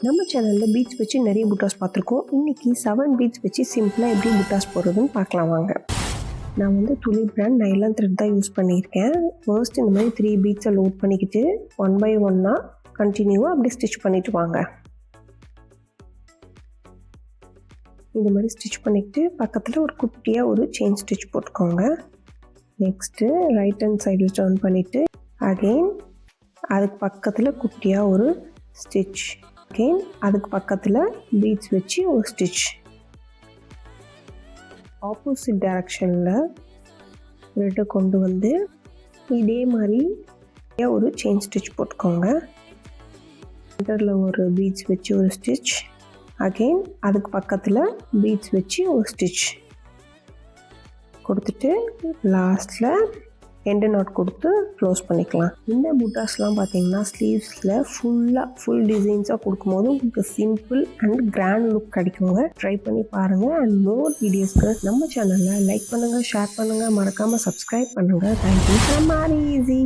நம்ம சேனலில் பீட்ஸ் வச்சு நிறைய புட்டாஸ் பார்த்துருக்கோம். இன்றைக்கி 7 பீட்ஸ் வச்சு சிம்பிளாக எப்படி புட்டாஸ் போடுறதுன்னு பார்க்கலாம் வாங்க. நான் துளி பிராண்ட் நைலான் த்ரெட் தான் யூஸ் பண்ணியிருக்கேன். ஃபர்ஸ்ட் இந்த மாதிரி 3 பீட்ஸை லோட் பண்ணிக்கிட்டு 1 by 1 கண்டினியூவாக அப்படி ஸ்டிச் பண்ணிவிட்டு வாங்க. இந்த மாதிரி ஸ்டிச் பண்ணிக்கிட்டு பக்கத்தில் ஒரு குட்டியாக ஒரு செயின் ஸ்டிச் போட்டுக்கோங்க. நெக்ஸ்ட்டு ரைட் ஹேண்ட் சைடில் டர்ன் பண்ணிவிட்டு அகெயின் அதுக்கு பக்கத்தில் குட்டியாக ஒரு ஸ்டிச், அகெயின் அதுக்கு பக்கத்தில் பீட்ஸ் வச்சு ஒரு ஸ்டிச். ஆப்போசிட் டைரக்ஷனில் த்ரெட்டை கொண்டு வந்து இதே மாதிரி ஒரு செயின் ஸ்டிச் போட்டுக்கோங்க. சென்டரில் ஒரு பீட்ஸ் வச்சு ஒரு ஸ்டிச், அகெயின் அதுக்கு பக்கத்தில் பீட்ஸ் வச்சு ஒரு ஸ்டிச் கொடுத்துட்டு லாஸ்ட்டில் எண்டு நாட் கொடுத்து க்ளோஸ் பண்ணிக்கலாம். இந்த புட்டாஸ்லாம் பார்த்தீங்கன்னா ஸ்லீவ்ஸில் ஃபுல் டிசைன்ஸாக கொடுக்கும்போது உங்களுக்கு சிம்பிள் அண்ட் கிராண்ட் லுக் கிடைக்குங்க. ட்ரை பண்ணி பாருங்கள். அண்ட் மோர் வீடியோஸ்க்கு நம்ம சேனலில் லைக் பண்ணுங்கள், ஷேர் பண்ணுங்கள், மறக்காமல் சப்ஸ்கிரைப் பண்ணுங்கள். தேங்க்யூ ஃப்ரம் மாரி ஈஸி.